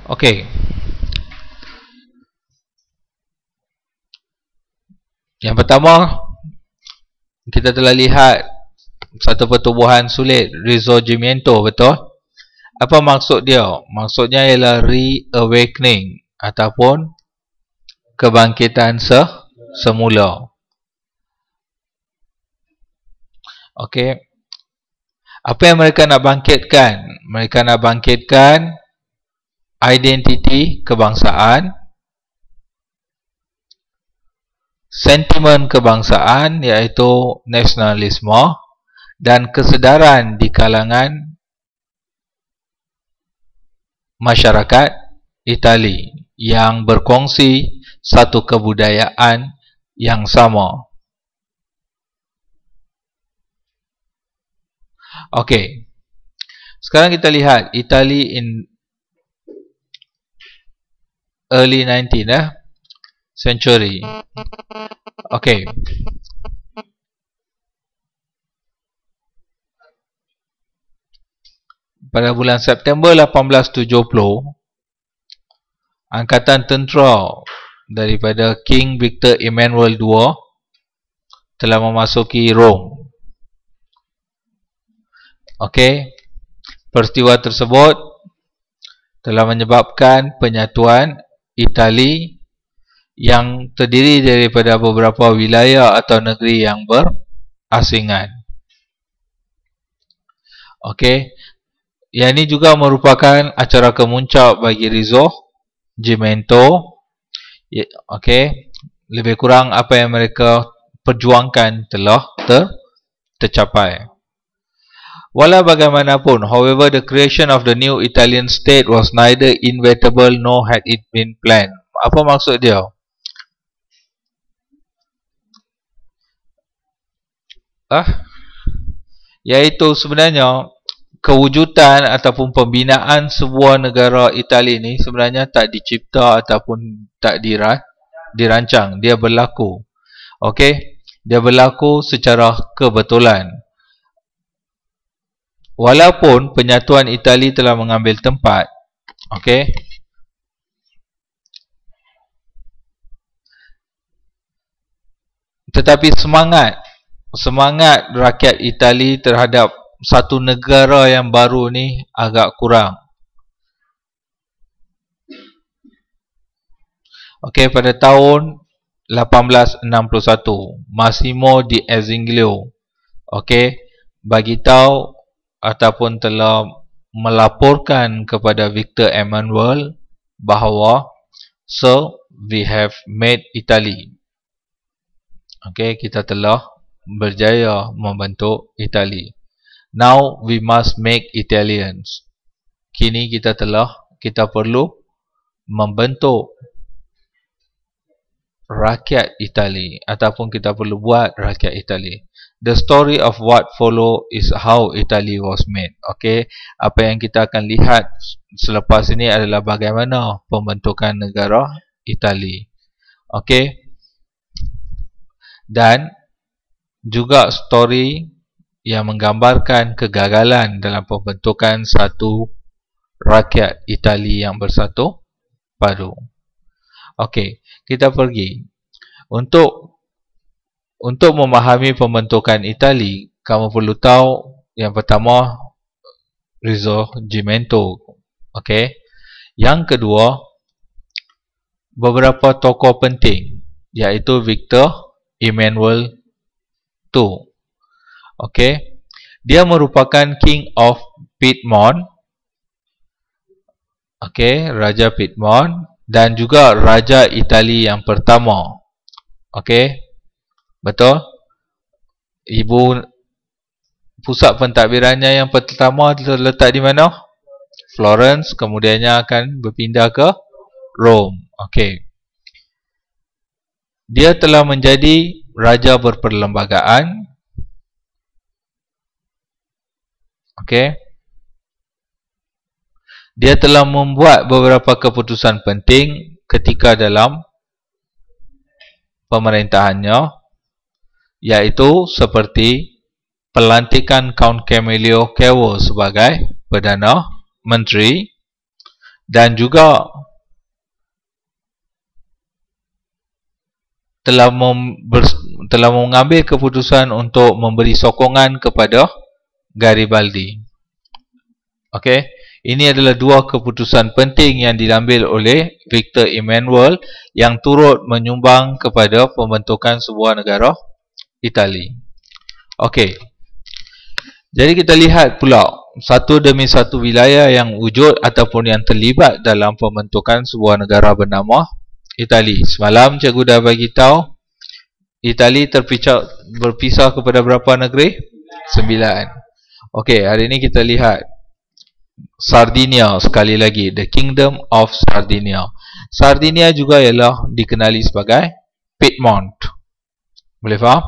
Okey. Yang pertama, kita telah lihat satu pertubuhan sulit, Risorgimento, betul? Apa maksud dia? Maksudnya ialah reawakening ataupun kebangkitan semula. Okey. Apa yang mereka nak bangkitkan? Mereka nak bangkitkan identiti kebangsaan, sentimen kebangsaan iaitu nasionalisme, dan kesedaran di kalangan masyarakat Itali yang berkongsi satu kebudayaan yang sama. Okey. Sekarang kita lihat Itali in early 19th century. Okey. Pada bulan September 1870, angkatan tentera daripada King Victor Emmanuel II telah memasuki Rom. Okey. Peristiwa tersebut telah menyebabkan penyatuan Itali yang terdiri daripada beberapa wilayah atau negeri yang berasingan. Okey. Yang ini juga merupakan acara kemuncak bagi Risorgimento. Okey. Lebih kurang apa yang mereka perjuangkan telah tercapai. Walau bagaimanapun, however, the creation of the new Italian state was neither inevitable nor had it been planned. Apa maksud dia? Iaitu sebenarnya kewujudan ataupun pembinaan sebuah negara Itali ini sebenarnya tak dicipta ataupun tak dirancang. Dia berlaku. Okey? Dia berlaku secara kebetulan. Walaupun penyatuan Itali telah mengambil tempat, okey, tetapi semangat rakyat Itali terhadap satu negara yang baru ni agak kurang. Okey, pada tahun 1861, Massimo di Azeglio, okey, bagi tahu ataupun telah melaporkan kepada Victor Emmanuel bahawa, "So, we have made Italy." Okey, kita telah berjaya membentuk Itali. Now we must make Italians. Kini kita perlu membentuk rakyat Itali ataupun kita perlu buat rakyat Itali. The story of what follow is how Italy was made. Okey, apa yang kita akan lihat selepas ini adalah bagaimana pembentukan negara Itali. Okey. Dan juga story yang menggambarkan kegagalan dalam pembentukan satu rakyat Itali yang bersatu padu. Okey, kita pergi. Untuk memahami pembentukan Itali, kamu perlu tahu yang pertama Risorgimento. Okey. Yang kedua, beberapa tokoh penting iaitu Victor Emmanuel II. Okey. Dia merupakan King of Piedmont. Okey, Raja Piedmont dan juga Raja Itali yang pertama. Okey. Betul? Pusat pentadbirannya yang pertama terletak di mana? Florence, kemudiannya akan berpindah ke Rome. Okey. Dia telah menjadi raja berperlembagaan. Okey. Dia telah membuat beberapa keputusan penting ketika dalam pemerintahannya, iaitu seperti pelantikan Count Camillo Cavo sebagai Perdana Menteri, dan juga telah mengambil keputusan untuk memberi sokongan kepada Garibaldi. Okey, ini adalah dua keputusan penting yang diambil oleh Victor Emmanuel yang turut menyumbang kepada pembentukan sebuah negara Itali. Okey, jadi kita lihat pula satu demi satu wilayah yang wujud ataupun yang terlibat dalam pembentukan sebuah negara bernama Itali. Semalam cikgu dah bagi tahu Itali berpisah kepada berapa negeri? 9. Okey, hari ini kita lihat Sardinia sekali lagi, the Kingdom of Sardinia. Sardinia juga ialah dikenali sebagai Piedmont. Boleh faham?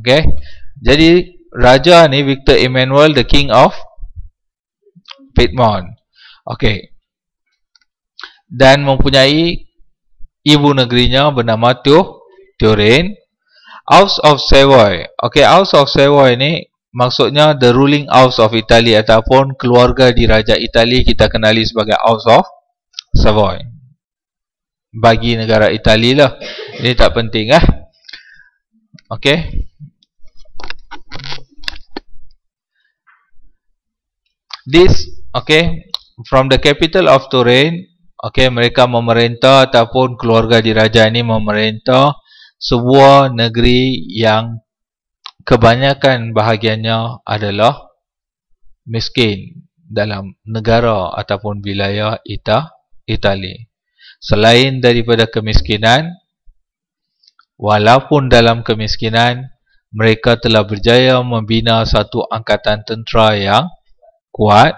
Okey. Jadi raja ni Victor Emmanuel, the King of Piedmont. Okey. Dan mempunyai ibu negerinya bernama Turin. House of Savoy. Okey, House of Savoy ni maksudnya the ruling house of Italy ataupun keluarga diraja Itali kita kenali sebagai House of Savoy. Bagi negara Itali lah. Ini tak penting lah. Okey. This, okay, from the capital of Turin, okay, mereka memerintah ataupun keluarga diraja ini memerintah sebuah negeri yang kebanyakan bahagiannya adalah miskin dalam negara ataupun wilayah Itali. Selain daripada kemiskinan, walaupun dalam kemiskinan, mereka telah berjaya membina satu angkatan tentera yang kuat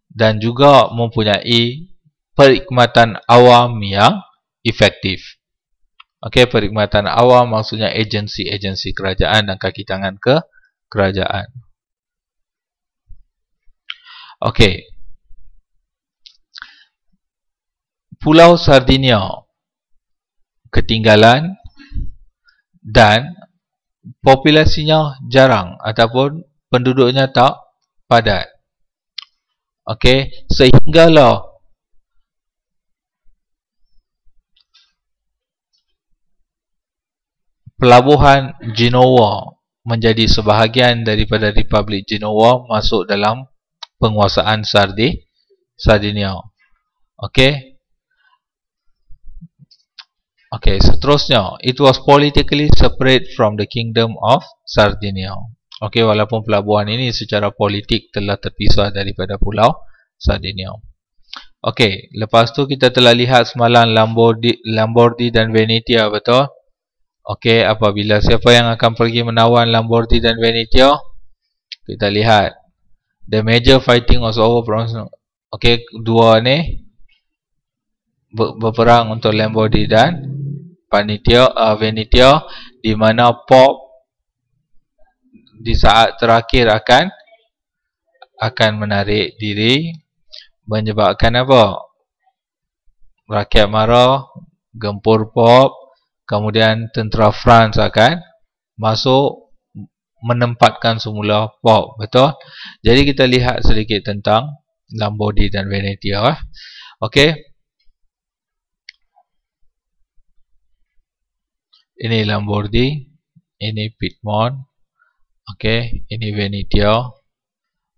dan juga mempunyai perkhidmatan awam yang efektif. Okey, perkhidmatan awam maksudnya agensi-agensi kerajaan dan kaki tangan ke kerajaan. Okey. Pulau Sardinia ketinggalan dan populasinya jarang ataupun penduduknya tak padat. Okey, sehinggalah pelabuhan Genoa menjadi sebahagian daripada Republik Genoa masuk dalam penguasaan Sardinia. Okey. Okey, seterusnya, it was politically separate from the Kingdom of Sardinia. Okey, walaupun pelabuhan ini secara politik telah terpisah daripada Pulau Sardinia. Okey, lepas tu kita telah lihat semalam Lombardy dan Venetia, betul? Okey, apabila siapa yang akan pergi menawan Lombardy dan Venetia? Kita lihat. The major fighting was over. Okey, dua ni berperang untuk Lombardy dan Venetia, di mana Pope di saat terakhir akan menarik diri, menyebabkan apa? Rakyat marah, gempur Pope. Kemudian tentera France akan masuk menempatkan semula Pope. Betul? Jadi kita lihat sedikit tentang Lombardy dan Venetia. Okey. Ini Lombardy, ini Piedmont. Okey, ini Venetia.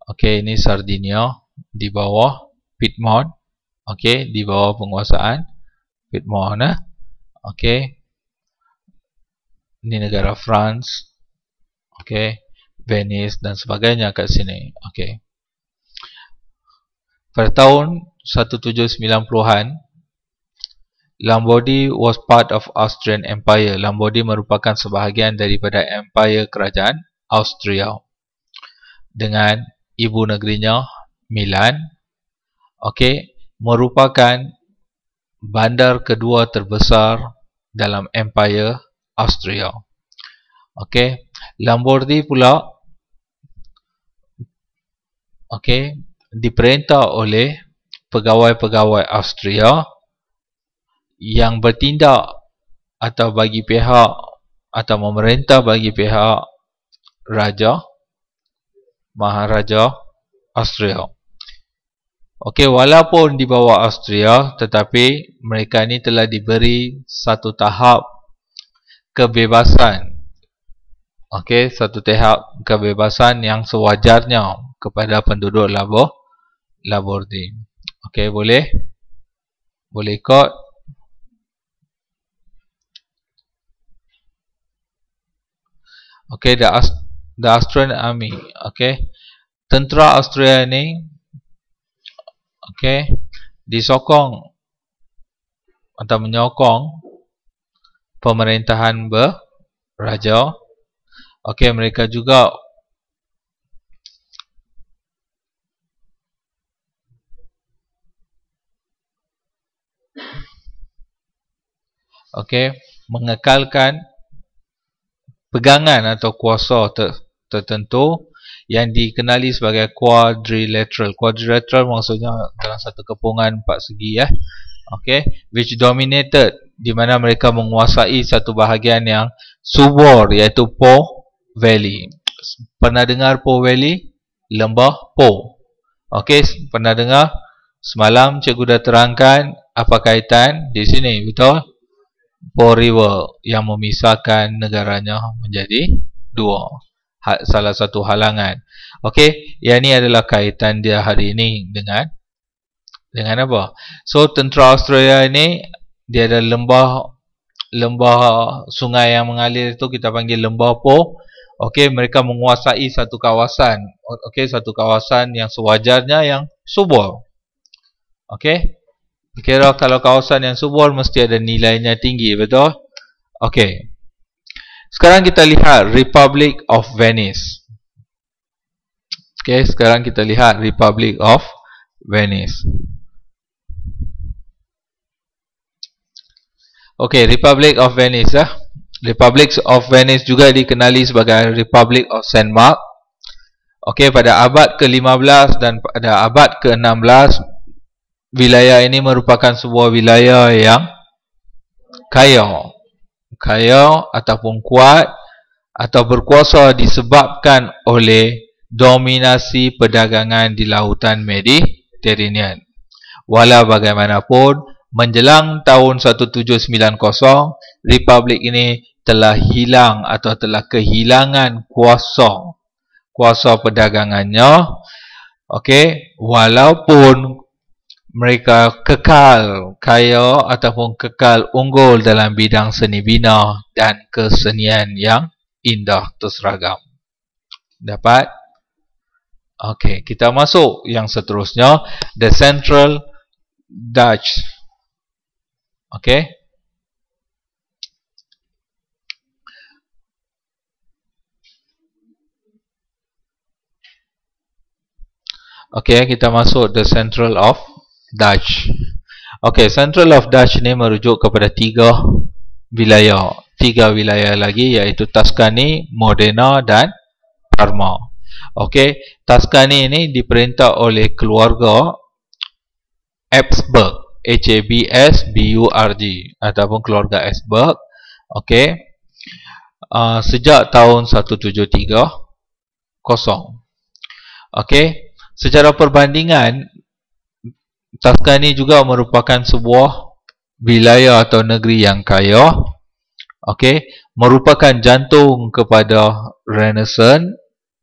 Okey, ini Sardinia di bawah Piedmont. Okey, di bawah penguasaan Piedmont. Okey. Ini negara France. Okey, Venice dan sebagainya kat sini. Okey. Pada tahun 1790-an, Lombardy was part of Austrian Empire. Lombardy merupakan sebahagian daripada Empire Kerajaan Austria dengan ibu negerinya Milan. Okey, merupakan bandar kedua terbesar dalam Empire Austria. Okey, Lombardy pula okey, diperintah oleh pegawai-pegawai Austria yang bertindak atau bagi pihak atau memerintah bagi pihak Maharaja Austria. Okey, walaupun di bawah Austria, tetapi mereka ni telah diberi satu tahap kebebasan. Okey, satu tahap kebebasan yang sewajarnya kepada penduduk Laborde. Okey, boleh ikut. Okey, the Austrian Army. Okey, tentera Austria ni okey, disokong atau menyokong pemerintahan beraja. Okey, mereka juga mengekalkan pegangan atau kuasa tertentu yang dikenali sebagai quadrilateral. Quadrilateral maksudnya dalam satu kepungan empat segi which dominated, di mana mereka menguasai satu bahagian yang subur, iaitu Po Valley. Pernah dengar Po Valley? Lembah Po. Okey, pernah dengar? Semalam cikgu dah terangkan apa kaitan di sini, betul? Po River yang memisahkan negaranya menjadi dua. Salah satu halangan. Okey, yang ini adalah kaitan dia hari ini dengan apa? So, tentera Australia ini dia ada lembah sungai yang mengalir itu kita panggil lembah Po. Okey, mereka menguasai satu kawasan. Okey, satu kawasan yang sewajarnya yang subur. Okey. Kira kalau kawasan yang subur mesti ada nilainya tinggi, betul? Okey. Sekarang kita lihat Republic of Venice. Okey, sekarang kita lihat Republic of Venice. Okey, Republic of Venice Republic of Venice juga dikenali sebagai Republic of Saint Mark. Okey, pada abad ke-15 dan pada abad ke-16, wilayah ini merupakan sebuah wilayah yang kaya ataupun kuat atau berkuasa disebabkan oleh dominasi perdagangan di lautan Mediterranean. Walau bagaimanapun, menjelang tahun 1790, republik ini telah hilang atau telah kehilangan kuasa perdagangannya. Okey, walaupun mereka kekal kaya ataupun kekal unggul dalam bidang seni bina dan kesenian yang indah terseragam. Dapat? Okey, kita masuk yang seterusnya, the Central Dutch. Okey. Okey, kita masuk the Central of Dutch. Okey, Central of Dutch ni merujuk kepada tiga wilayah lagi, iaitu Tuscany, Modena dan Parma. Okey, Tuscany ini diperintah oleh keluarga Habsburg, Habsburg ataupun keluarga Habsburg. Okey, sejak tahun 1730. Okey, secara perbandingan, Tuscany juga merupakan sebuah wilayah atau negeri yang kaya. Okey, merupakan jantung kepada Renaissance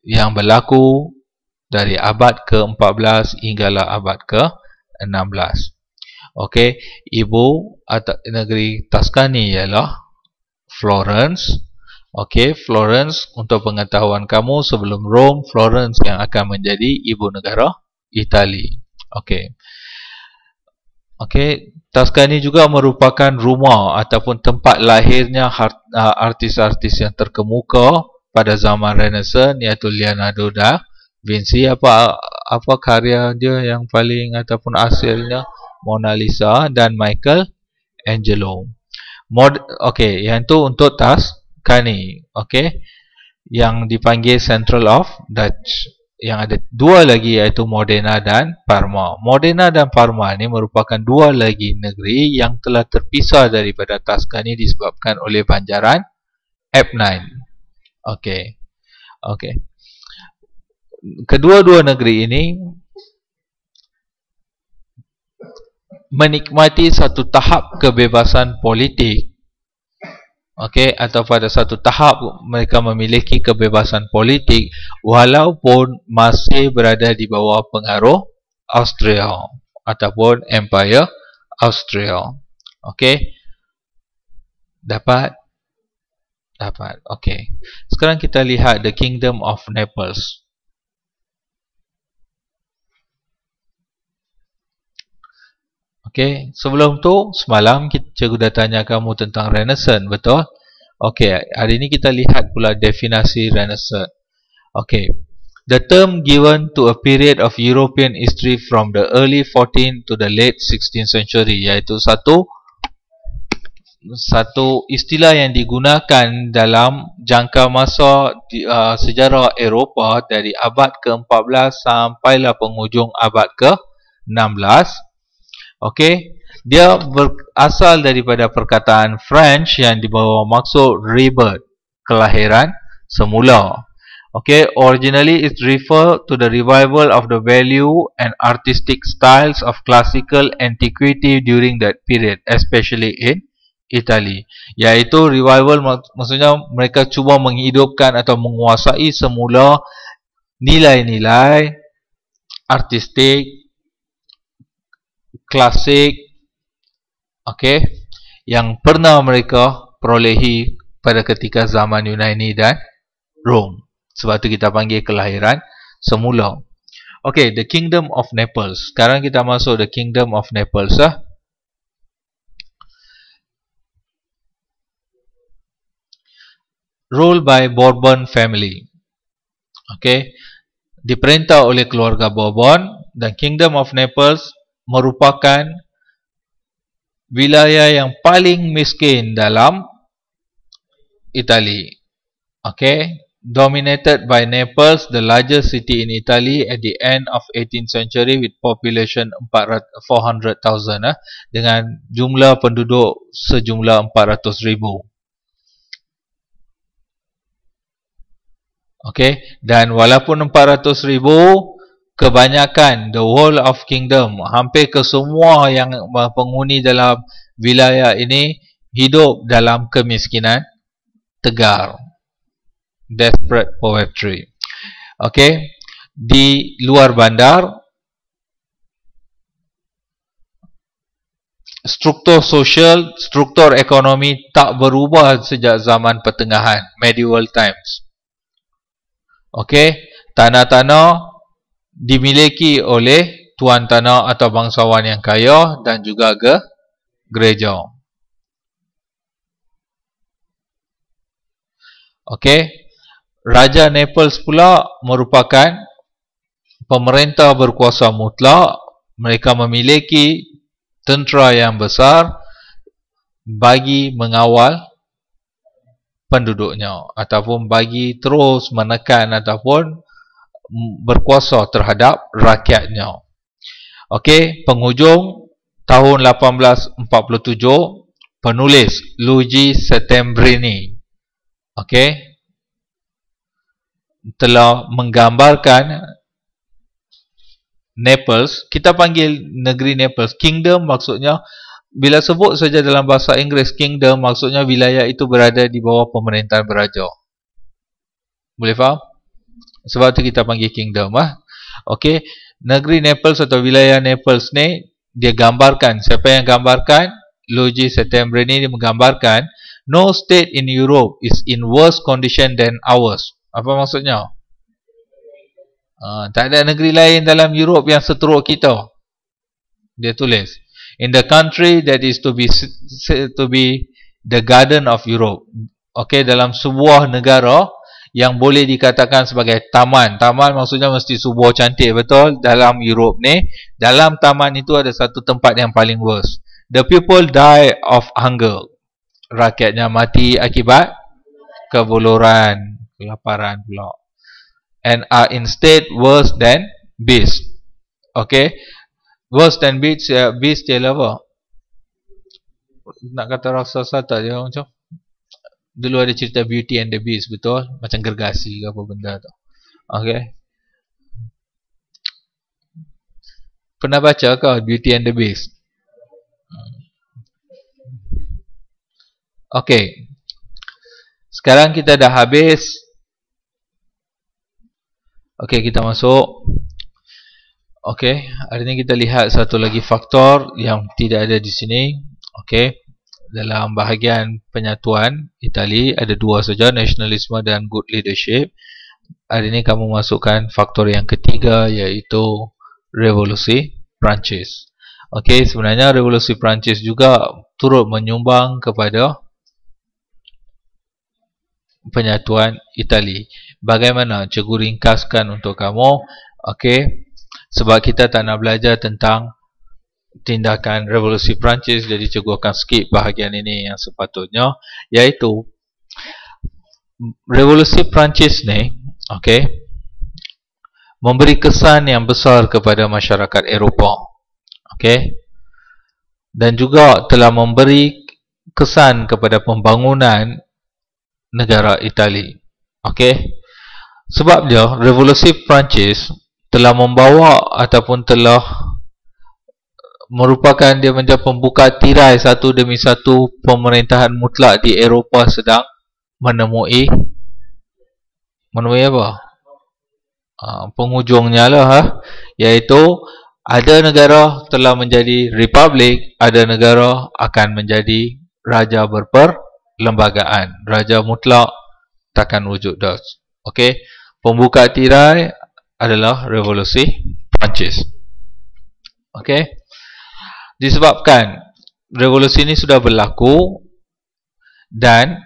yang berlaku dari abad ke-14 hinggalah abad ke-16. Okey, ibu atau negeri Tuscany ialah Florence. Okey, Florence, untuk pengetahuan kamu, sebelum Rome, Florence yang akan menjadi ibu negara Itali. Okey. Okey, Tuscany juga merupakan rumah ataupun tempat lahirnya artis-artis yang terkemuka pada zaman Renaissance, iaitu Leonardo da Vinci. Apa karya dia yang paling ataupun hasilnya? Mona Lisa dan Michelangelo. Okey, yang tu untuk Tuscany. Okey, yang dipanggil Central of Dutch. Yang ada dua lagi, iaitu Modena dan Parma. Modena dan Parma ni merupakan dua lagi negeri yang telah terpisah daripada Tuscany disebabkan oleh banjaran Apennine. Okey. Okey. Kedua-dua negeri ini menikmati satu tahap kebebasan politik, okey, atau pada satu tahap mereka memiliki kebebasan politik walaupun masih berada di bawah pengaruh Austria ataupun Empire Austria. Okey, dapat? Dapat. Okey. Sekarang kita lihat the Kingdom of Naples. Okey, sebelum tu semalam cikgu dah tanya kamu tentang Renaissance, betul? Okey, hari ini kita lihat pula definisi Renaissance. Okey. The term given to a period of European history from the early 14th to the late 16th century, iaitu satu istilah yang digunakan dalam jangka masa sejarah Eropah dari abad ke-14 sampailah penghujung abad ke-16. Okey, dia berasal daripada perkataan French yang dibawa maksud rebirth, kelahiran semula. Okay, originally it refer to the revival of the value and artistic styles of classical antiquity during that period, especially in Italy. Iaitu revival maksudnya mereka cuba menghidupkan atau menguasai semula nilai-nilai artistik, klasik, okay, yang pernah mereka perolehi pada ketika zaman Yunani dan Rom. Sebab tu kita panggil kelahiran semula. Okay, the Kingdom of Naples. Sekarang kita masuk the Kingdom of Naples. Ruled by Bourbon family. Okay, diperintah oleh keluarga Bourbon, dan Kingdom of Naples merupakan wilayah yang paling miskin dalam Itali. Okay, dominated by Naples, the largest city in Italy at the end of 18th century with population 400,000 dengan jumlah penduduk sejumlah 400,000. Okey, dan walaupun 400,000, kebanyakan the whole of kingdom, hampir kesemua yang penghuni dalam wilayah ini hidup dalam kemiskinan tegar, desperate poverty. Okey, di luar bandar, struktur sosial, struktur ekonomi tak berubah sejak zaman pertengahan, medieval times. Okey, tanah-tanah dimiliki oleh tuan tanah atau bangsawan yang kaya dan juga gereja. Okey, Raja Naples pula merupakan pemerintah berkuasa mutlak. Mereka memiliki tentera yang besar bagi mengawal penduduknya ataupun bagi terus menekan ataupun berkuasa terhadap rakyatnya. Okey, penghujung tahun 1847, penulis Luigi Settembrini, okey, telah menggambarkan Naples. Kita panggil negeri Naples kingdom, maksudnya bila sebut saja dalam bahasa Inggeris kingdom, maksudnya wilayah itu berada di bawah pemerintahan beraja. Boleh faham? Sebab tu kita panggil kingdom. Okey, negeri Naples atau wilayah Naples ni dia gambarkan, siapa yang gambarkan? Luigi Settembrini ni menggambarkan no state in Europe is in worse condition than ours. Apa maksudnya? Tak ada negeri lain dalam Europe yang seteruk kita. Dia tulis, in the country that is to be the garden of Europe. Okey, dalam sebuah negara yang boleh dikatakan sebagai taman. Taman maksudnya mesti sebuah cantik, betul? Dalam Europe ni, dalam taman itu ada satu tempat yang paling worst. The people die of hunger. Rakyatnya mati akibat kebuluran, kelaparan pula. And are instead worse than beasts. Okey, worse than beasts, beast ialah apa? Nak kata raksasa tak dia macam dulu ada cerita Beauty and the Beast, betul? Macam gergasi ke apa benda tu. Okey, pernah baca ke Beauty and the Beast? Okey. Sekarang kita dah habis. Okey, kita masuk. Okey, hari ini kita lihat satu lagi faktor yang tidak ada di sini. Okey. Dalam bahagian penyatuan Itali ada dua saja, nasionalisme dan good leadership. Hari ini kamu masukkan faktor yang ketiga, iaitu revolusi Perancis. Okey, sebenarnya revolusi Perancis juga turut menyumbang kepada penyatuan Itali. Bagaimana? Cikgu ringkaskan untuk kamu. Okey, sebab kita tak nak belajar tentang tindakan revolusi Perancis, jadi cikgu akan skip bahagian ini yang sepatutnya, iaitu revolusi Perancis ni, okey, memberi kesan yang besar kepada masyarakat Eropah. Okey, dan juga telah memberi kesan kepada pembangunan negara Itali. Okey, sebab dia revolusi Perancis telah membawa ataupun telah merupakan dia menjadi pembuka tirai satu demi satu pemerintahan mutlak di Eropah sedang menemui apa? Penghujungnya lah, iaitu ada negara telah menjadi republik, ada negara akan menjadi raja berperlembagaan. Raja mutlak takkan wujud dah. Okey, pembuka tirai adalah revolusi Perancis. Okey, disebabkan revolusi ini sudah berlaku dan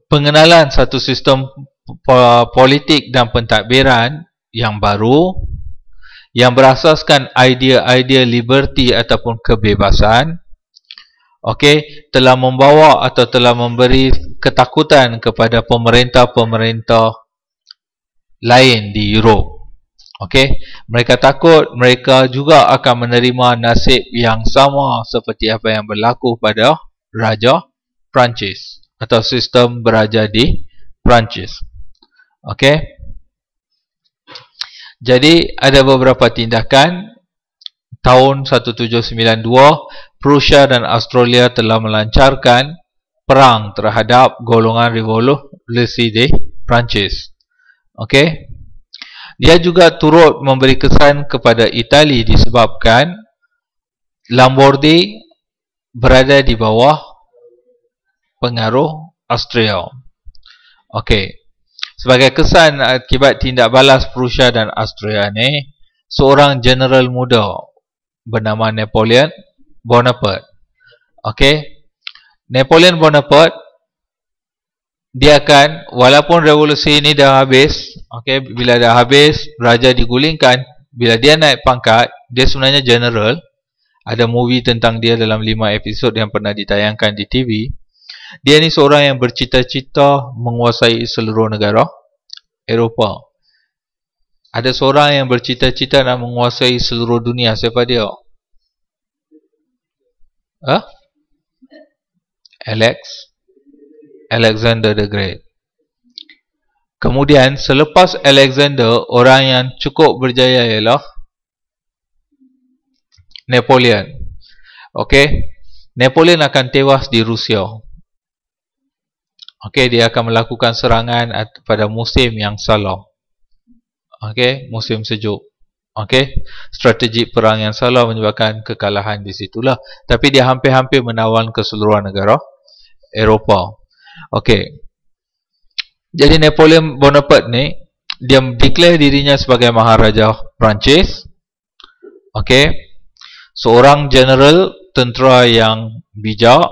pengenalan satu sistem politik dan pentadbiran yang baru yang berasaskan idea-idea liberty ataupun kebebasan, okey, telah membawa atau telah memberi ketakutan kepada pemerintah-pemerintah lain di Europe. Okey, mereka takut mereka juga akan menerima nasib yang sama seperti apa yang berlaku pada Raja Perancis atau sistem beraja di Perancis. Okey, jadi ada beberapa tindakan. Tahun 1792, Prussia dan Australia telah melancarkan perang terhadap golongan revolusi di Perancis. Okey, dia juga turut memberi kesan kepada Itali disebabkan Lombardy berada di bawah pengaruh Austria. Okey, sebagai kesan akibat tindak balas Prussia dan Austria ni, seorang jeneral muda bernama Napoleon Bonaparte. Okey, Napoleon Bonaparte, dia akan, walaupun revolusi ini dah habis, okey, bila dah habis, raja digulingkan, bila dia naik pangkat, dia sebenarnya general. Ada movie tentang dia dalam 5 episod yang pernah ditayangkan di TV. Dia ni seorang yang bercita-cita menguasai seluruh negara Eropah. Ada seorang yang bercita-cita nak menguasai seluruh dunia. Siapa dia? Alexander the Great. Kemudian selepas Alexander, orang yang cukup berjaya ialah Napoleon. Okey, Napoleon akan tewas di Rusia. Okey, dia akan melakukan serangan pada musim yang salah. Okey, musim sejuk. Okey, strategi perang yang salah menyebabkan kekalahan di situlah. Tapi dia hampir-hampir menawan keseluruhan negara Eropah. Okey, jadi Napoleon Bonaparte ni, dia declare dirinya sebagai Maharaja Perancis. Okey, seorang general tentera yang bijak.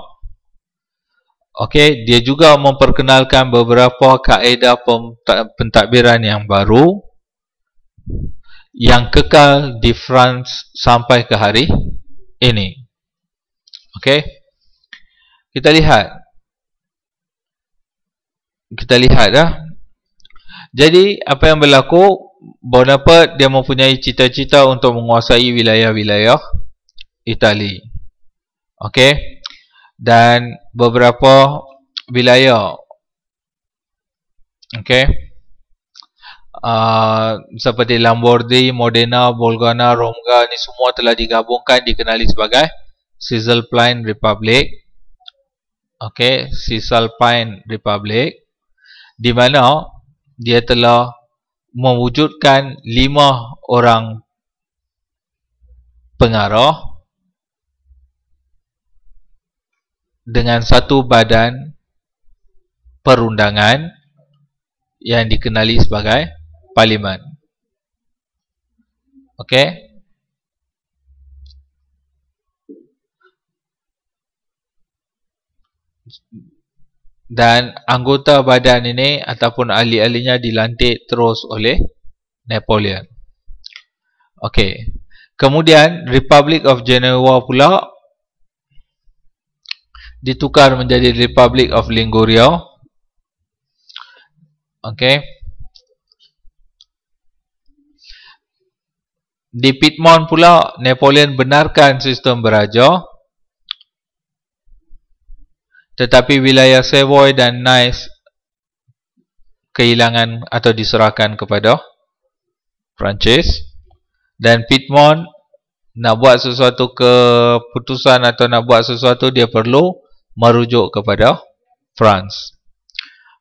Okey, dia juga memperkenalkan beberapa kaedah pentadbiran yang baru yang kekal di France sampai ke hari ini. Okey, kita lihat dah. Jadi apa yang berlaku, Bonaparte dia mempunyai cita-cita untuk menguasai wilayah-wilayah Itali. Okey, dan beberapa wilayah, okey, seperti Lombardy, Modena, Bolgana, Romga, ni semua telah digabungkan, dikenali sebagai Cisalpine Republic. okey, Cisalpine Republic, di mana dia telah mewujudkan 5 orang pengarah dengan satu badan perundangan yang dikenali sebagai Parlimen. Okey. Dan anggota badan ini ataupun ahli-ahlinya dilantik terus oleh Napoleon. Okey. Kemudian Republic of Genoa pula ditukar menjadi Republic of Liguria. Okey. Di Piedmont pula Napoleon benarkan sistem beraja, tetapi wilayah Savoy dan Nice kehilangan atau diserahkan kepada Perancis. Dan Piedmont nak buat sesuatu keputusan atau nak buat sesuatu, dia perlu merujuk kepada France.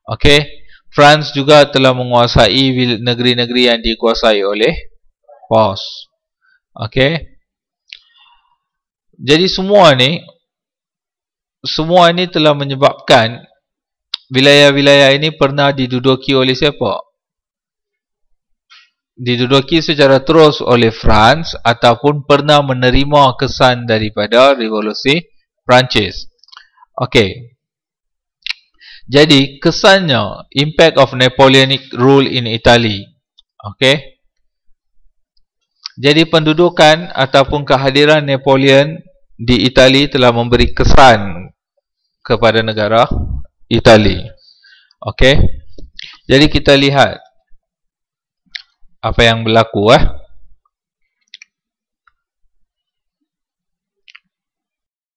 Okey, France juga telah menguasai negeri-negeri yang dikuasai oleh Pos. Okey. Jadi semua ini telah menyebabkan wilayah-wilayah ini pernah diduduki oleh siapa? Diduduki secara terus oleh France ataupun pernah menerima kesan daripada revolusi Perancis. Okey. Jadi kesannya, impact of Napoleonic rule in Italy. Okey. Jadi pendudukan ataupun kehadiran Napoleon di Itali telah memberi kesan kepada negara Itali. Okey. Jadi kita lihat apa yang berlaku